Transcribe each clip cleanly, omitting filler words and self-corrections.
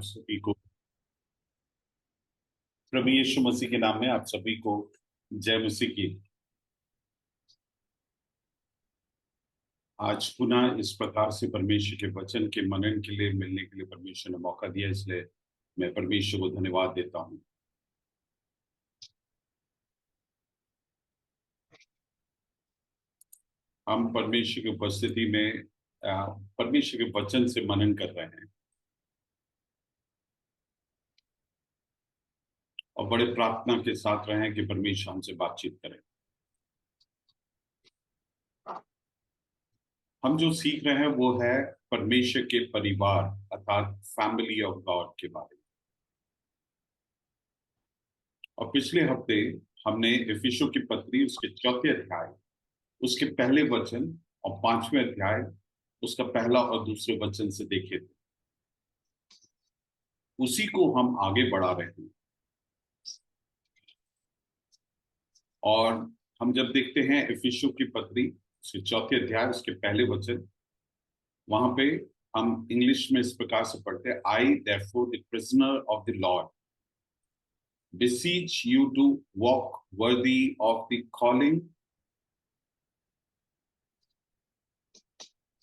आप सभी को प्रभु यीशु मसीह के नाम में आप सभी को जय मसीह की। आज पुनः इस प्रकार से परमेश्वर के वचन के मनन के लिए मिलने के लिए परमेश्वर ने मौका दिया, इसलिए मैं परमेश्वर को धन्यवाद देता हूं। हम परमेश्वर की उपस्थिति में परमेश्वर के वचन से मनन कर रहे हैं और बड़े प्रार्थना के साथ रहे हैं कि परमेश्वर हमसे बातचीत करें। हम जो सीख रहे हैं वो है परमेश्वर के परिवार अर्थात फैमिली ऑफ गॉड के बारे में। और पिछले हफ्ते हमने इफिसियों की पत्री उसके 4 अध्याय उसके पहले वचन और 5वें अध्याय उसका पहला और दूसरे वचन से देखे थे। उसी को हम आगे बढ़ा रहे हैं और हम जब देखते हैं इफिसियों की पत्री उसके 4 अध्याय उसके पहले वचन, वहां पे हम इंग्लिश में इस प्रकार से पढ़ते हैं, I therefore the prisoner of the Lord beseech you to walk worthy of the calling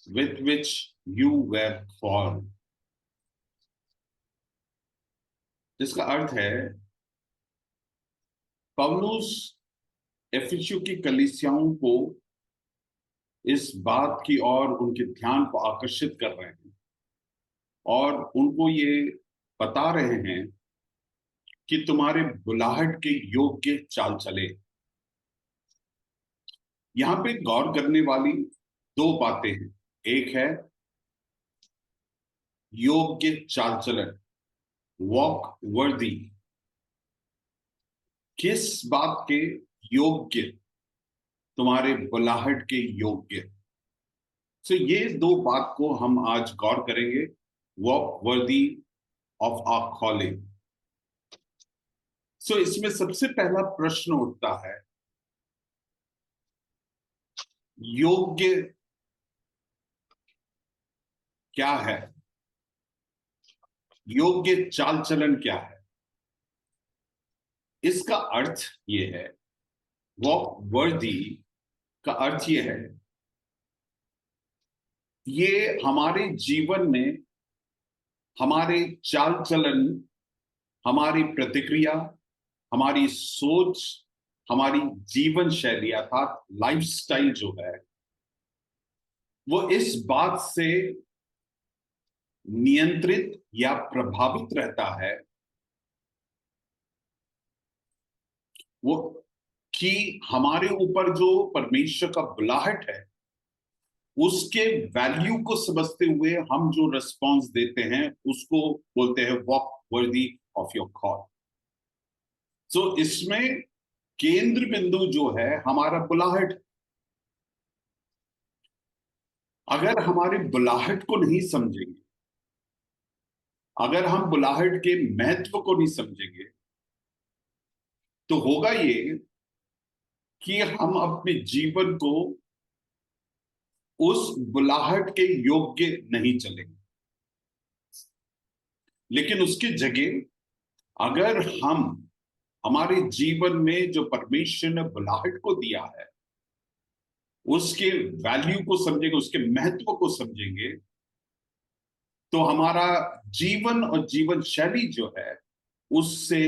with which you were called। जिसका अर्थ है पौलुस इफिसियों की कलीसियाओं को इस बात की ओर उनके ध्यान को आकर्षित कर रहे हैं और उनको ये बता रहे हैं कि तुम्हारे बुलाहट के योग्य चाल चले। यहां पे गौर करने वाली 2 बातें हैं। एक है योग्य चाल चलन, वॉक वर्दी। किस बात के योग्य? तुम्हारे बुलाहट के योग्य। सो ये 2 बात को हम आज गौर करेंगे, walk worthy of our calling. सो इसमें सबसे पहला प्रश्न उठता है, योग्य क्या है? योग्य चाल चलन क्या है? इसका अर्थ ये है, वॉक वर्दी का अर्थ ये है, ये हमारे जीवन में हमारे चाल चलन, हमारी प्रतिक्रिया, हमारी सोच, हमारी जीवन शैली अर्थात लाइफस्टाइल जो है वो इस बात से नियंत्रित या प्रभावित रहता है वो कि हमारे ऊपर जो परमेश्वर का बुलाहट है उसके वैल्यू को समझते हुए हम जो रिस्पॉन्स देते हैं उसको बोलते हैं walk worthy of your call. सो इसमें केंद्र बिंदु जो है हमारा बुलाहट। अगर हमारे बुलाहट को नहीं समझेंगे, अगर हम बुलाहट के महत्व को नहीं समझेंगे तो होगा ये कि हम अपने जीवन को उस बुलाहट के योग्य नहीं चलेंगे। लेकिन उसकी जगह अगर हम हमारे जीवन में जो परमेश्वर ने बुलाहट को दिया है उसके वैल्यू को समझेंगे, उसके महत्व को समझेंगे, तो हमारा जीवन और जीवन शैली जो है उससे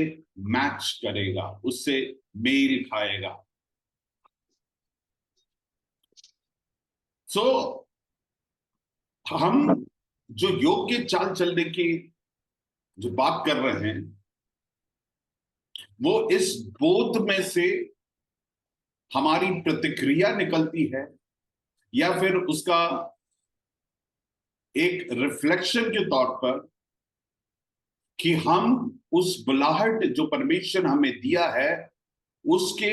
मैच करेगा, उससे मेल खाएगा। सो हम जो योग्य चाल चलने की जो बात कर रहे हैं वो इस बोध में से हमारी प्रतिक्रिया निकलती है या फिर उसका एक रिफ्लेक्शन के तौर पर कि हम उस बुलाहट जो परमेश्वर हमें दिया है उसके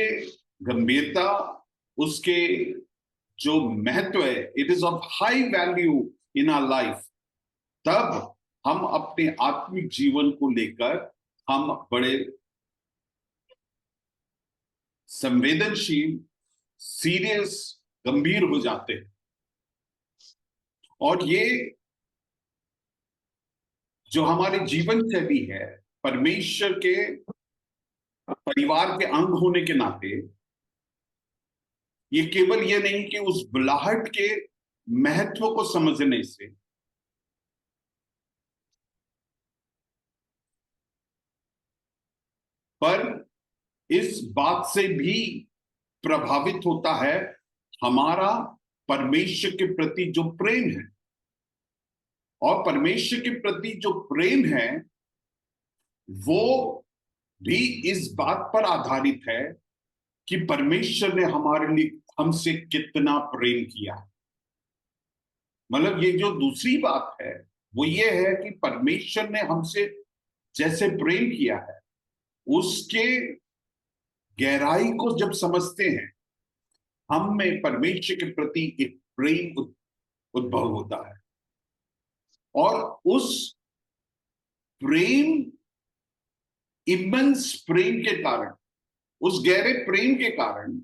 गंभीरता, उसके जो महत्व है, it is of high value in our life, तब हम अपने आत्मिक जीवन को लेकर हम बड़े संवेदनशील, सीरियस, गंभीर हो जाते हैं। और ये जो हमारे जीवन शैली है, परमेश्वर के परिवार के अंग होने के नाते, ये केवल ये नहीं कि उस बुलाहट के महत्व को समझने से, पर इस बात से भी प्रभावित होता है हमारा परमेश्वर के प्रति जो प्रेम है। और परमेश्वर के प्रति जो प्रेम है वो भी इस बात पर आधारित है कि परमेश्वर ने हमारे लिए हमसे कितना प्रेम किया। मतलब ये जो दूसरी बात है वो ये है कि परमेश्वर ने हमसे जैसे प्रेम किया है, उसके गहराई को जब समझते हैं, हम में परमेश्वर के प्रति एक प्रेम उद्भव होता है। और उस प्रेम, इमेंस प्रेम के कारण, उस गहरे प्रेम के कारण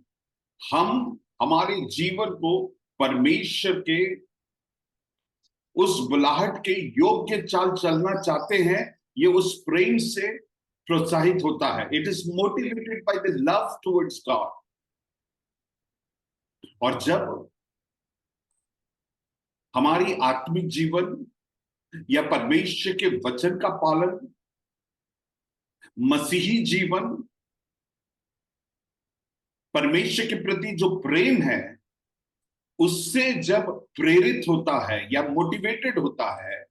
हम हमारे जीवन को परमेश्वर के उस बुलाहट के योग्य चाल चलना चाहते हैं। ये उस प्रेम से प्रोत्साहित होता है। It is motivated by the love towards God. और जब हमारी आत्मिक जीवन या परमेश्वर के वचन का पालन, मसीही जीवन, परमेश्वर के प्रति जो प्रेम है उससे जब प्रेरित होता है या मोटिवेटेड होता है,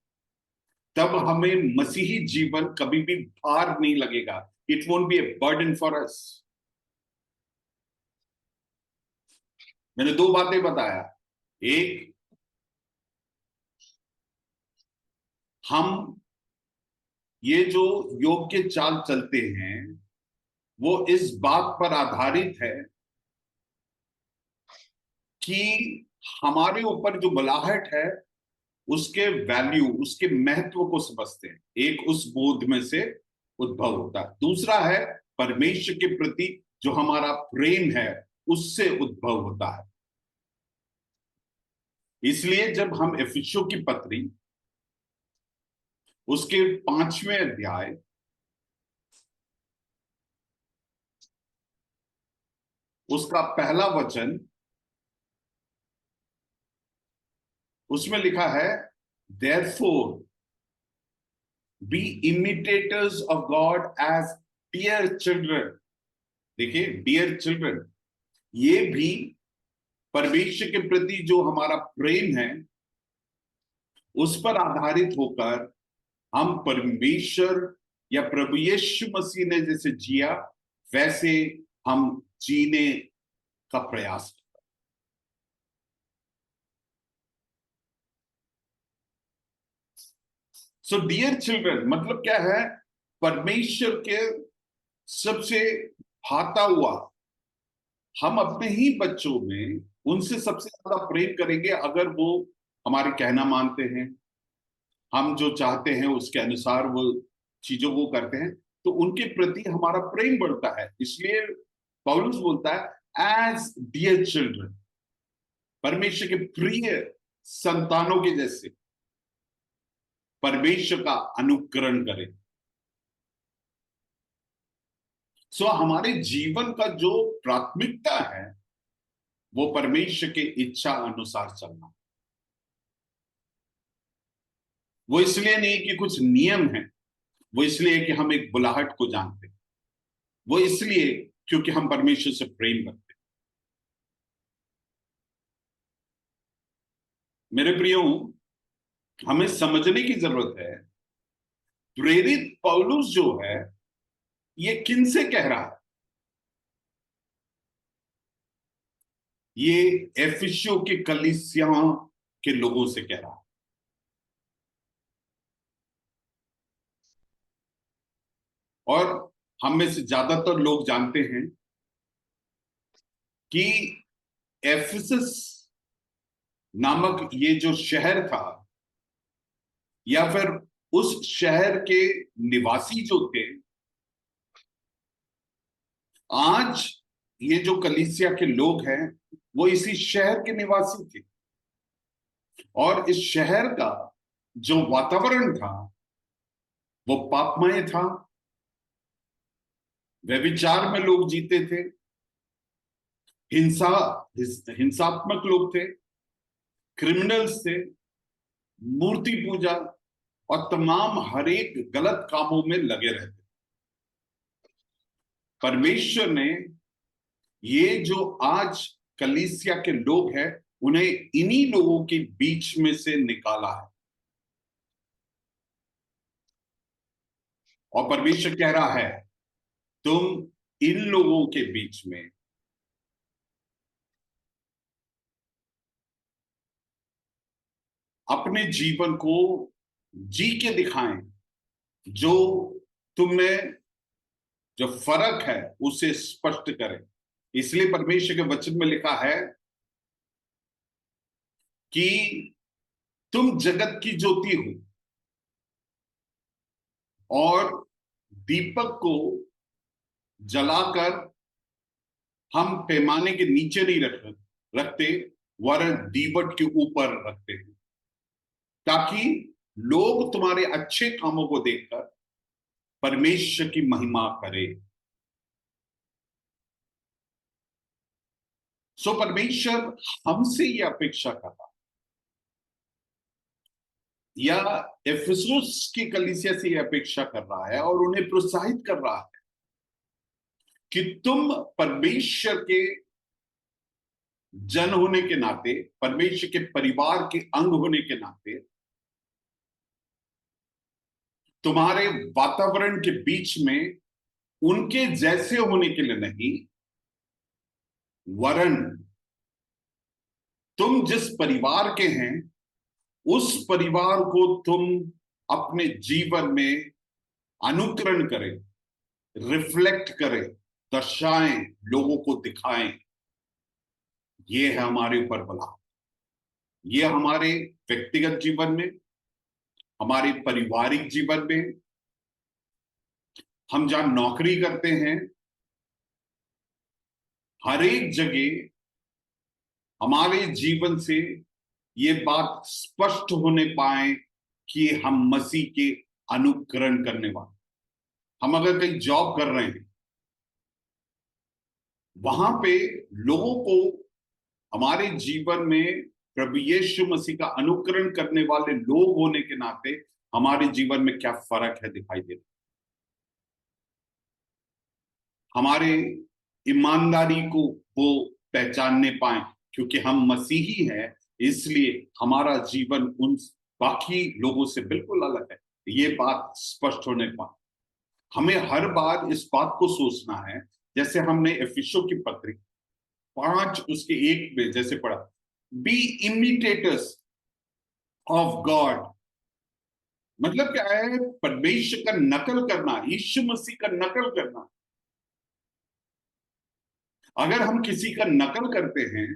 तब हमें मसीही जीवन कभी भी भार नहीं लगेगा। It won't be a burden for us. मैंने दो बातें बताया। एक, हम ये जो योग्य चाल चलते हैं वो इस बात पर आधारित है कि हमारे ऊपर जो बुलाहट है उसके वैल्यू, उसके महत्व को समझते हैं। एक उस बोध में से उद्भव होता है। दूसरा है परमेश्वर के प्रति जो हमारा प्रेम है उससे उद्भव होता है। इसलिए जब हम इफिसियों की पत्री उसके 5वें अध्याय उसका पहला वचन, उसमें लिखा है therefore be imitators of God as dear children। देखिए, डियर चिल्ड्रन, ये भी परमेश्वर के प्रति जो हमारा प्रेम है उस पर आधारित होकर हम परमेश्वर या प्रभु यीशु मसीह ने जैसे जिया वैसे हम जीने का प्रयास करें। सो डियर चिल्ड्रन मतलब क्या है? परमेश्वर के सबसे भाता हुआ, हम अपने ही बच्चों में उनसे सबसे ज्यादा प्रेम करेंगे अगर वो हमारे कहना मानते हैं, हम जो चाहते हैं उसके अनुसार वो चीजों को करते हैं, तो उनके प्रति हमारा प्रेम बढ़ता है। इसलिए पौलुस बोलता है एज डियर चिल्ड्रन, परमेश्वर के प्रिय संतानों के जैसे परमेश्वर का अनुकरण करें। सो हमारे जीवन का जो प्राथमिकता है वो परमेश्वर के इच्छा अनुसार चलना। वो इसलिए नहीं कि कुछ नियम है, वो इसलिए कि हम एक बुलाहट को जानते हैं, वो इसलिए क्योंकि हम परमेश्वर से प्रेम करते हैं। मेरे प्रियो, हमें समझने की जरूरत है प्रेरित पौलुस जो है ये किन से कह रहा है? ये एफिसियों के कलीसियाओं के लोगों से कह रहा है। और हम में से ज्यादातर लोग जानते हैं कि एफिसस नामक ये जो शहर था, या फिर उस शहर के निवासी जो थे, आज ये जो कलीसिया के लोग हैं वो इसी शहर के निवासी थे। और इस शहर का जो वातावरण था वो पापमय था, व्यभिचार में लोग जीते थे, हिंसा हिंसात्मक लोग थे, क्रिमिनल्स थे, मूर्ति पूजा और तमाम हर एक गलत कामों में लगे रहते। परमेश्वर ने ये जो आज कलीसिया के लोग हैं, उन्हें इन्हीं लोगों के बीच में से निकाला है। और परमेश्वर कह रहा है, तुम इन लोगों के बीच में अपने जीवन को जी के दिखाएं, जो तुम्हें जो फर्क है उसे स्पष्ट करें। इसलिए परमेश्वर के वचन में लिखा है कि तुम जगत की ज्योति हो, और दीपक को जलाकर हम पैमाने के नीचे नहीं रखते, वरन दीवट के ऊपर रखते हैं, ताकि लोग तुम्हारे अच्छे कामों को देखकर परमेश्वर की महिमा करें। सो परमेश्वर हमसे यह अपेक्षा कर रहा, या इफिसुस की कलीसिया से यह अपेक्षा कर रहा है और उन्हें प्रोत्साहित कर रहा है कि तुम परमेश्वर के जन होने के नाते, परमेश्वर के परिवार के अंग होने के नाते, तुम्हारे वातावरण के बीच में उनके जैसे होने के लिए नहीं, वरन तुम जिस परिवार के हैं उस परिवार को तुम अपने जीवन में अनुकरण करें, रिफ्लेक्ट करें, दर्शाएं, लोगों को दिखाएं। ये है हमारे ऊपर बला। ये हमारे व्यक्तिगत जीवन में, हमारे पारिवारिक जीवन में, हम जहां नौकरी करते हैं, हर एक जगह हमारे जीवन से ये बात स्पष्ट होने पाए कि हम मसीह के अनुकरण करने वाले। हम अगर कहीं जॉब कर रहे हैं, वहां पे लोगों को हमारे जीवन में प्रभु यीशु मसीह का अनुकरण करने वाले लोग होने के नाते हमारे जीवन में क्या फर्क है दिखाई दे रहा। हमारे ईमानदारी को वो पहचानने पाए, क्योंकि हम मसीही हैं, इसलिए हमारा जीवन उन बाकी लोगों से बिल्कुल अलग है। ये बात स्पष्ट होने पाए। हमें हर बार इस बात को सोचना है, जैसे हमने एफिसियों की पत्री 5 उसके 1 में जैसे पढ़ा, बी इमिटेटर्स ऑफ गॉड। मतलब क्या है? परमेश्वर का नकल करना, यीशु मसीह का नकल करना। अगर हम किसी का नकल करते हैं,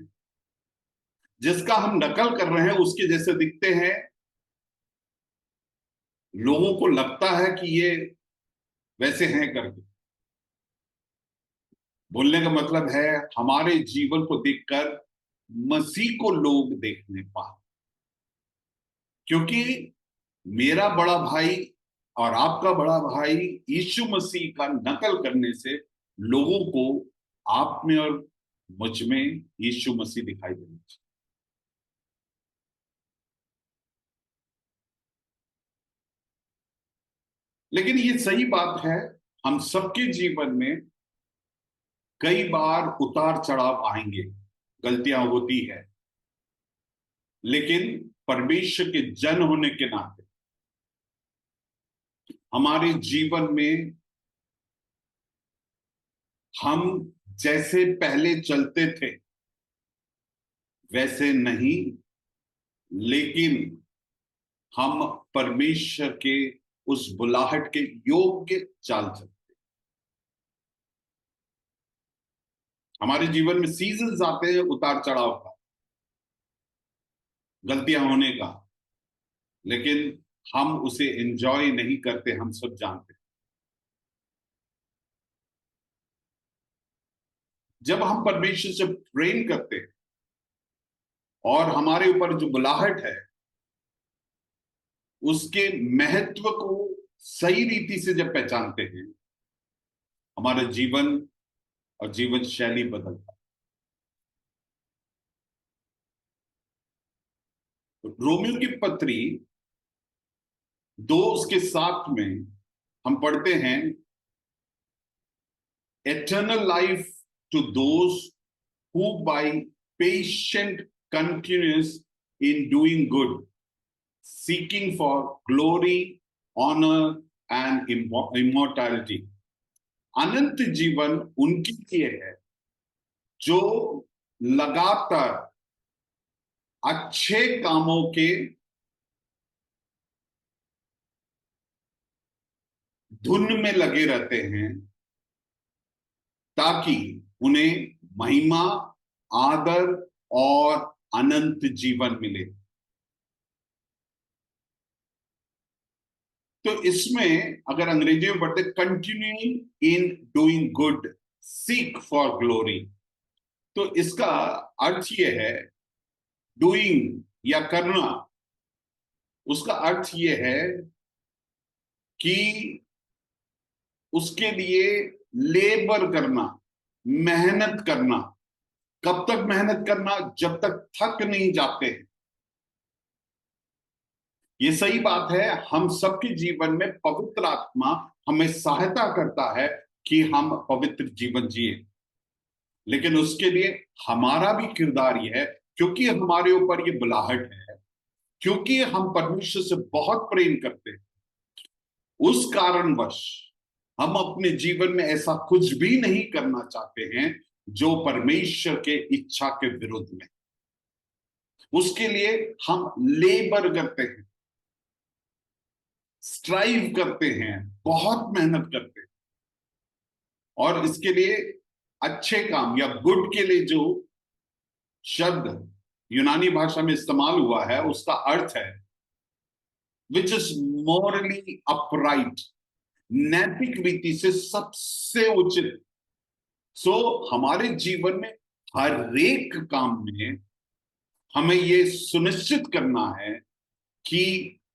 जिसका हम नकल कर रहे हैं उसके जैसे दिखते हैं, लोगों को लगता है कि ये वैसे हैं करके, बोलने का मतलब है हमारे जीवन को देखकर मसीह को लोग देखने पाए। क्योंकि मेरा बड़ा भाई और आपका बड़ा भाई यीशु मसीह का नकल करने से लोगों को आप में और मुझ में यीशु मसीह दिखाई देना चाहिए। लेकिन ये सही बात है, हम सबके जीवन में कई बार उतार चढ़ाव आएंगे, गलतियां होती है, लेकिन परमेश्वर के जन होने के नाते हमारे जीवन में हम जैसे पहले चलते थे वैसे नहीं, लेकिन हम परमेश्वर के उस बुलाहट के योग्य चाल चलते। हमारे जीवन में सीजन्स आते हैं उतार चढ़ाव का, गलतियां होने का, लेकिन हम उसे एंजॉय नहीं करते, हम सब जानते हैं। जब हम परमेश्वर से प्रेम करते हैं और हमारे ऊपर जो बुलाहट है उसके महत्व को सही रीति से जब पहचानते हैं, हमारा जीवन और जीवन शैली बदलता है। रोमियो की पत्री 2 उसके 7 में हम पढ़ते हैं, eternal life to those who by patient continuance in doing good, seeking for glory, honor and immortality. अनंत जीवन उनके लिए है जो लगातार अच्छे कामों के धुन में लगे रहते हैं, ताकि उन्हें महिमा, आदर और अनंत जीवन मिले। तो इसमें अगर अंग्रेजी में पढ़ते, continuing in doing good, seek for glory, तो इसका अर्थ यह है, डूइंग या करना, उसका अर्थ यह है कि उसके लिए लेबर करना, मेहनत करना। कब तक मेहनत करना? जब तक थक नहीं जाते। ये सही बात है, हम सबके जीवन में पवित्र आत्मा हमें सहायता करता है कि हम पवित्र जीवन जिए, लेकिन उसके लिए हमारा भी किरदार यह है, क्योंकि हमारे ऊपर ये बुलाहट है, क्योंकि हम परमेश्वर से बहुत प्रेम करते हैं, उस कारणवश हम अपने जीवन में ऐसा कुछ भी नहीं करना चाहते हैं जो परमेश्वर के इच्छा के विरुद्ध में। उसके लिए हम लेबर करते हैं, स्ट्राइव करते हैं, बहुत मेहनत करते हैं। और इसके लिए अच्छे काम या गुड के लिए जो शब्द यूनानी भाषा में इस्तेमाल हुआ है, उसका अर्थ है विच इज मॉरली अपराइट, नैतिक रीति से सबसे उचित। हमारे जीवन में हर एक काम में हमें ये सुनिश्चित करना है कि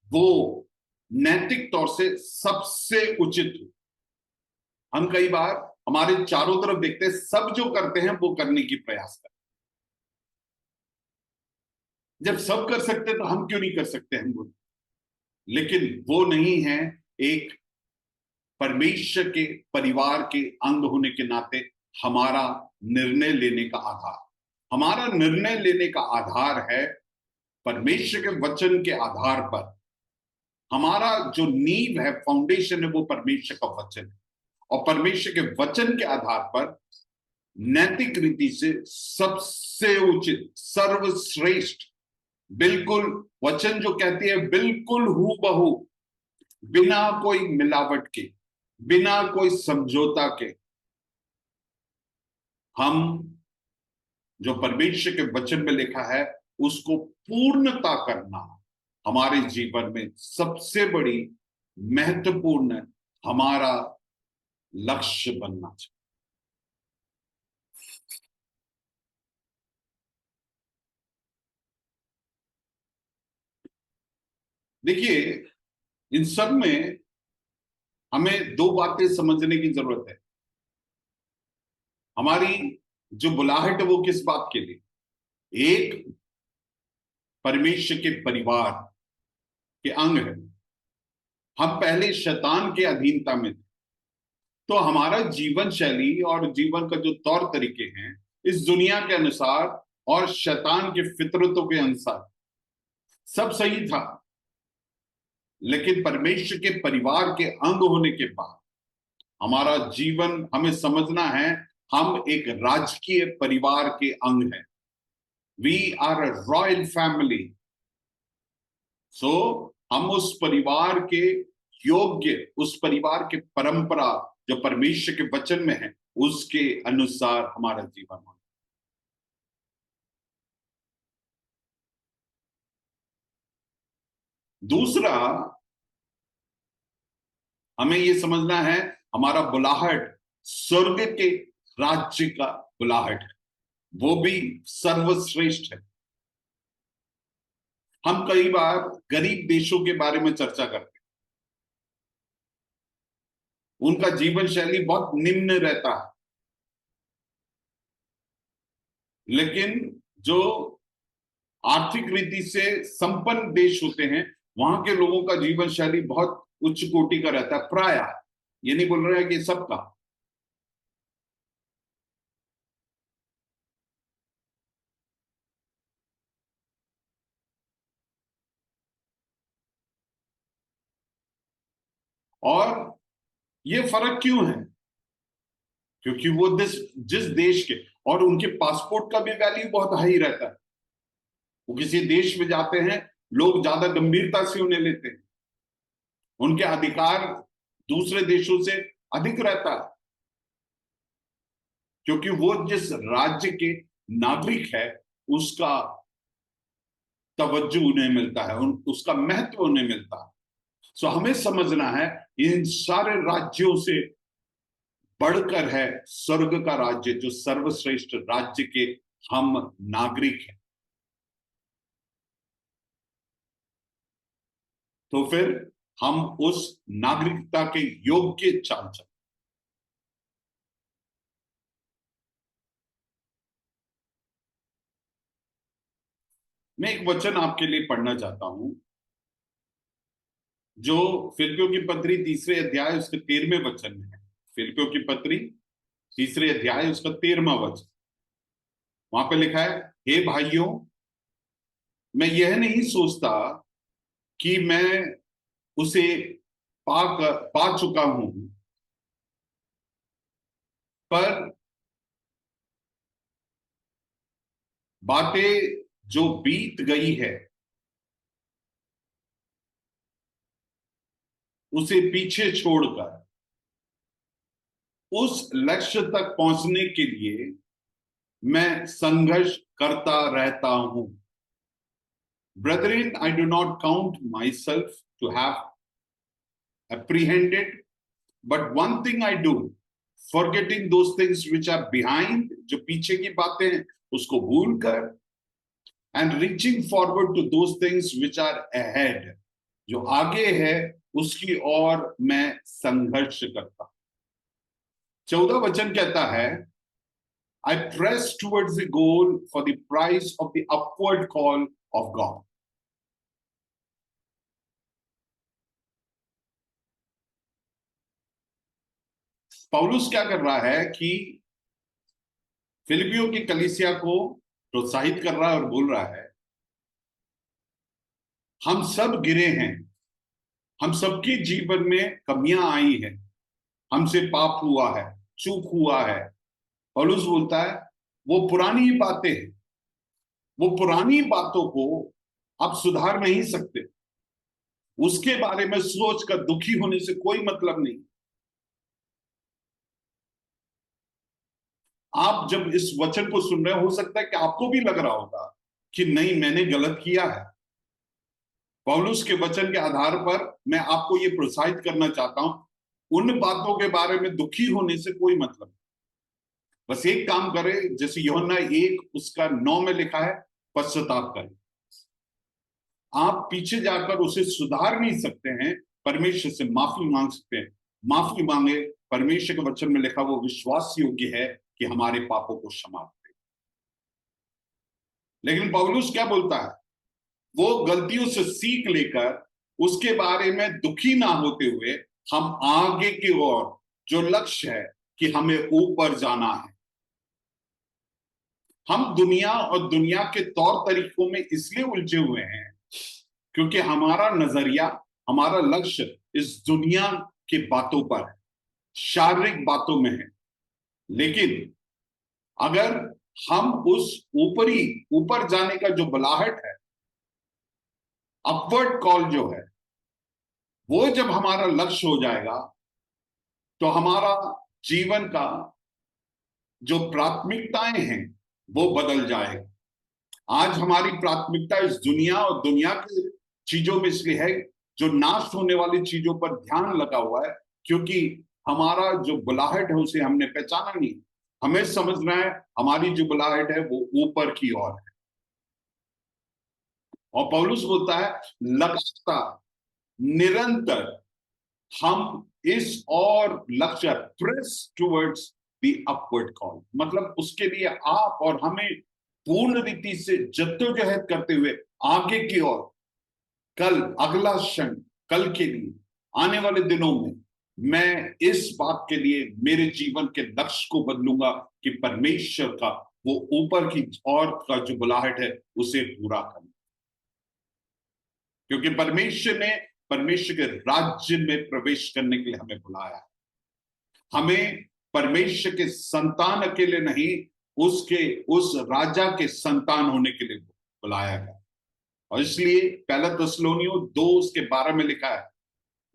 वो नैतिक तौर से सबसे उचित हो। हम कई बार हमारे चारों तरफ देखते हैं, सब जो करते हैं वो करने की प्रयास करते हैं। जब सब कर सकते तो हम क्यों नहीं कर सकते? हम वो, लेकिन वो नहीं है एक परमेश्वर के परिवार के अंग होने के नाते हमारा निर्णय लेने का आधार। हमारा निर्णय लेने का आधार है परमेश्वर के वचन के आधार पर। हमारा जो नींव है, फाउंडेशन है, वो परमेश्वर का वचन है, और परमेश्वर के वचन के आधार पर नैतिक रीति से सबसे उचित, सर्वश्रेष्ठ, बिल्कुल, वचन जो कहती है बिल्कुल हूबहू, बिना कोई मिलावट के, बिना कोई समझौता के, हम जो परमेश्वर के वचन में लिखा है उसको पूर्णता करना हमारे जीवन में सबसे बड़ी महत्वपूर्ण हमारा लक्ष्य बनना चाहिए। देखिए, इन सब में हमें 2 बातें समझने की जरूरत है। हमारी जो बुलाहट है वो किस बात के लिए? एक, परमेश्वर के परिवार के अंग है। हम पहले शैतान के अधीनता में थे, तो हमारा जीवन शैली और जीवन का जो तौर तरीके हैं इस दुनिया के अनुसार और शैतान के फितरतों के अनुसार सब सही था। लेकिन परमेश्वर के परिवार के अंग होने के बाद हमारा जीवन, हमें समझना है, हम एक राजकीय परिवार के अंग हैं। We are a royal family. हम उस परिवार के योग्य, उस परिवार के परंपरा जो परमेश्वर के वचन में है उसके अनुसार हमारा जीवन हो। दूसरा, हमें यह समझना है हमारा बुलाहट स्वर्ग के राज्य का बुलाहट है, वो भी सर्वश्रेष्ठ है। हम कई बार गरीब देशों के बारे में चर्चा करते हैं, उनका जीवन शैली बहुत निम्न रहता है। लेकिन जो आर्थिक रीति से संपन्न देश होते हैं, वहां के लोगों का जीवन शैली बहुत उच्च कोटि का रहता है, प्राय। ये नहीं बोल रहे हैं कि सबका। और ये फर्क क्यों है? क्योंकि वो जिस देश के, और उनके पासपोर्ट का भी वैल्यू बहुत हाई रहता है। वो किसी देश में जाते हैं, लोग ज्यादा गंभीरता से उन्हें लेते हैं, उनके अधिकार दूसरे देशों से अधिक रहता है, क्योंकि वो जिस राज्य के नागरिक है उसका तवज्जो उन्हें मिलता है, उसका महत्व उन्हें मिलता है। सो हमें समझना है, इन सारे राज्यों से बढ़कर है स्वर्ग का राज्य, जो सर्वश्रेष्ठ राज्य के हम नागरिक हैं। तो फिर हम उस नागरिकता के योग्य चाल चल। मैं एक वचन आपके लिए पढ़ना चाहता हूं, जो फिलिपियों की पत्री तीसरे अध्याय उसके 13वें वचन में है। फिलिपियों की पत्री तीसरे अध्याय उसका 13वां वचन। वहां पे लिखा है, हे भाइयों, मैं यह नहीं सोचता कि मैं उसे पा चुका हूं, पर बातें जो बीत गई है उसे पीछे छोड़कर उस लक्ष्य तक पहुंचने के लिए मैं संघर्ष करता रहता हूं। Brethren, I do not count myself to have apprehended, but one thing I do, forgetting those things which are behind, जो पीछे की बातें हैं उसको भूलकर, and reaching forward to those things which are ahead, जो आगे है उसकी ओर मैं संघर्ष करता। 14 वचन कहता है, I press towards the goal for the prize of the upward call of God. पौलुस क्या कर रहा है कि फिलिपियों की कलीसिया को प्रोत्साहित कर रहा है और बोल रहा है, हम सब गिरे हैं, हम सबके जीवन में कमियां आई हैं, हमसे पाप हुआ है, चूक हुआ है। पौलुस बोलता है, वो पुरानी बातें हैं, वो पुरानी बातों को आप सुधार नहीं सकते, उसके बारे में सोचकर दुखी होने से कोई मतलब नहीं। आप जब इस वचन को सुन रहे हो सकता है कि आपको भी लग रहा होगा कि नहीं, मैंने गलत किया है। पौलुस के वचन के आधार पर मैं आपको ये प्रोत्साहित करना चाहता हूं, उन बातों के बारे में दुखी होने से कोई मतलब नहीं। बस एक काम करें, जैसे यूहन्ना 1 उसका 9 में लिखा है, पश्चाताप करें। आप पीछे जाकर उसे सुधार नहीं सकते हैं, परमेश्वर से माफी मांग सकते हैं। माफी मांगे, परमेश्वर के वचन में लिखा वो विश्वास योग्य है कि हमारे पापों को क्षमा करे। लेकिन पौलुस क्या बोलता है, वो गलतियों से सीख लेकर उसके बारे में दुखी ना होते हुए हम आगे की ओर, जो लक्ष्य है कि हमें ऊपर जाना है। हम दुनिया और दुनिया के तौर तरीकों में इसलिए उलझे हुए हैं क्योंकि हमारा नजरिया, हमारा लक्ष्य इस दुनिया की बातों पर है, शारीरिक बातों में है। लेकिन अगर हम उस ऊपर जाने का जो बुलाहट है, अपवर्ड कॉल जो है, वो जब हमारा लक्ष्य हो जाएगा तो हमारा जीवन का जो प्राथमिकताएं हैं वो बदल जाएगा। आज हमारी प्राथमिकता इस दुनिया और दुनिया की चीजों में इसलिए है जो नाश होने वाली चीजों पर ध्यान लगा हुआ है, क्योंकि हमारा जो बुलाहट है उसे हमने पहचाना नहीं। हमें समझना है हमारी जो बुलाहट है वो ऊपर की ओर है। और पौलुस बोलता है, लगातार, निरंतर हम इस और लक्ष्य press towards the upward call, मतलब उसके लिए आप और हमें पूर्ण रीति से जद्दोजहद करते हुए आगे की ओर, कल अगला क्षण, कल के लिए, आने वाले दिनों में मैं इस बात के लिए मेरे जीवन के लक्ष्य को बदलूंगा कि परमेश्वर का वो ऊपर की ओर का जो बुलाहट है उसे पूरा करना, क्योंकि परमेश्वर के राज्य में प्रवेश करने के लिए हमें बुलाया है। हमें परमेश्वर के संतान अकेले नहीं, उस राजा के संतान होने के लिए बुलाया गया। और इसलिए पहला थिस्सलुनीसियों 2:12 में लिखा है,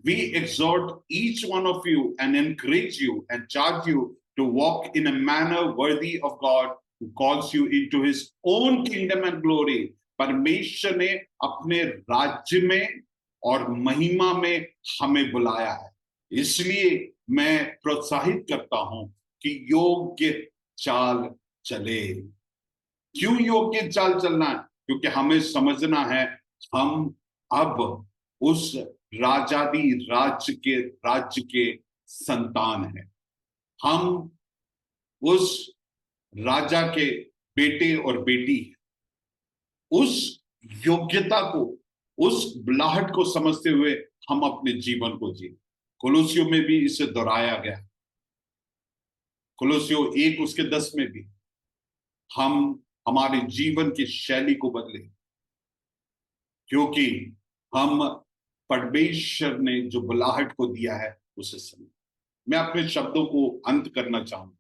we exhort each one of you and encourage you and charge you to walk in a manner worthy of God who calls you into his own kingdom and glory। परमेश्वर ने अपने राज्य में और महिमा में हमें बुलाया है, इसलिए मैं प्रोत्साहित करता हूं कि योग्य चाल चले। क्यों योग्य चाल चलना है? क्योंकि हमें समझना है हम अब उस राज्य के संतान हैं। हम उस राजा के बेटे और बेटी हैं। उस योग्यता को, उस बुलाहट को समझते हुए हम अपने जीवन को जिए। कुलुस्सियों में भी इसे दोहराया गया, कुलुस्सियों 1:10 में भी हम हमारे जीवन की शैली को बदले, क्योंकि हम परमेश्वर ने जो बुलाहट को दिया है उसे समझ। मैं अपने शब्दों को अंत करना चाहूंगा।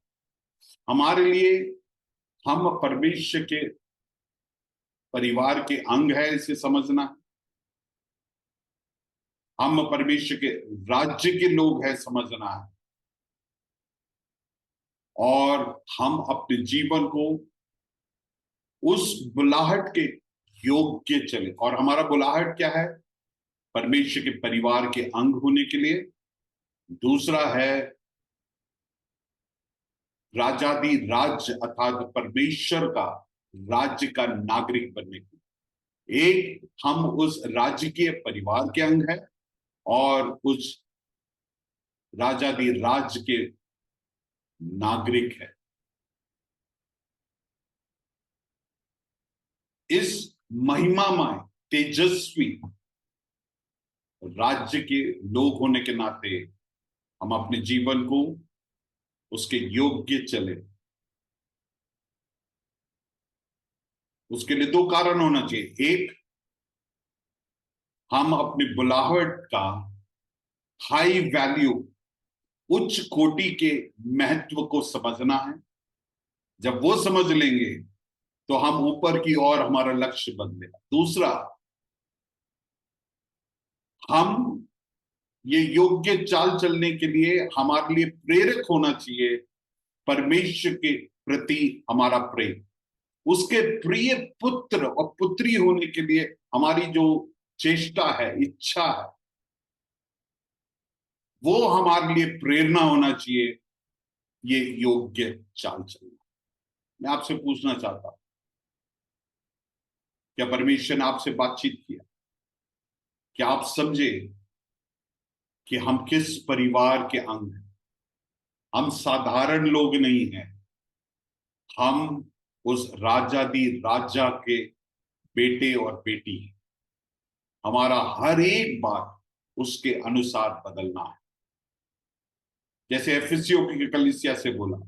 हमारे लिए हम परमेश्वर के परिवार के अंग है, इसे समझना। हम परमेश्वर के राज्य के लोग हैं, समझना है। और हम अपने जीवन को उस बुलाहट के योग्य चले। और हमारा बुलाहट क्या है? परमेश्वर के परिवार के अंग होने के लिए। दूसरा है राजादी राज्य अर्थात परमेश्वर का राज्य का नागरिक बनने के लिए। एक, हम उस राज्य के परिवार के अंग है और उस राजादी राज्य के नागरिक है। इस महिमामय तेजस्वी राज्य के लोग होने के नाते हम अपने जीवन को उसके योग्य चले। उसके लिए 2 कारण होना चाहिए। एक, हम अपनी बुलाहट का हाई वैल्यू, उच्च कोटि के महत्व को समझना है। जब वो समझ लेंगे तो हम ऊपर की ओर हमारा लक्ष्य बदलेगा। दूसरा, हम ये योग्य चाल चलने के लिए हमारे लिए प्रेरक होना चाहिए परमेश्वर के प्रति हमारा प्रेम। उसके प्रिय पुत्र और पुत्री होने के लिए हमारी जो चेष्टा है, इच्छा है, वो हमारे लिए प्रेरणा होना चाहिए, ये योग्य चाल चलना। मैं आपसे पूछना चाहता हूं, क्या परमेश्वर ने आपसे बातचीत किया? क्या आप समझे कि हम किस परिवार के अंग हैं? हम साधारण लोग नहीं हैं, हम उस राजादी राजा के बेटे और बेटी हैं। हमारा हर एक बात उसके अनुसार बदलना है। जैसे एफिसियों की कलीसिया से बोला,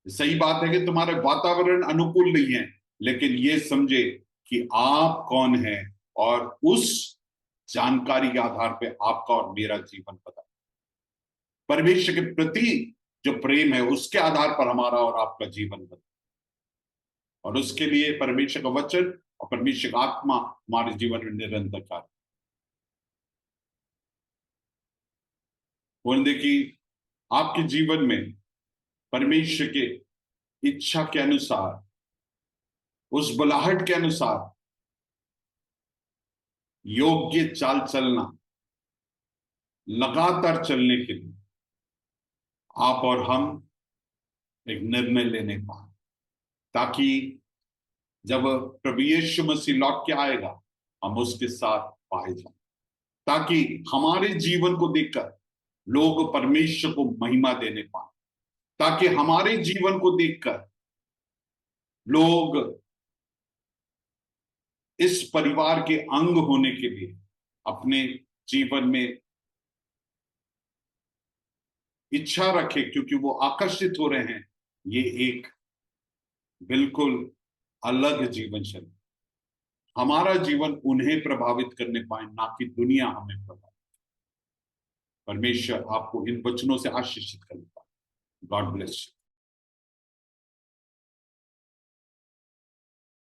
सही बात है कि तुम्हारा वातावरण अनुकूल नहीं है, लेकिन ये समझे कि आप कौन है और उस जानकारी के आधार पे आपका और मेरा जीवन बदला। परमेश्वर के प्रति जो प्रेम है उसके आधार पर हमारा और आपका जीवन बदला। और उसके लिए परमेश्वर का वचन और परमेश्वर का आत्मा हमारे जीवन में निरंतर कार्य। बोल दे कि आपके जीवन में परमेश्वर के इच्छा के अनुसार, उस बुलाहट के अनुसार योग्य चाल चलना, लगातार चलने के लिए आप और हम एक निर्णय लेने पाए, ताकि जब प्रभु यीशु मसीह लौट के आएगा हम उसके साथ पाए जाएं, ताकि हमारे जीवन को देखकर लोग परमेश्वर को महिमा देने पाए, ताकि हमारे जीवन को देखकर लोग इस परिवार के अंग होने के लिए अपने जीवन में इच्छा रखे, क्योंकि वो आकर्षित हो रहे हैं। ये एक बिल्कुल अलग जीवन शैली, हमारा जीवन उन्हें प्रभावित करने पाए, ना कि दुनिया हमें प्रभावित। परमेश्वर आपको इन वचनों से आशीषित करने पाए। God bless you.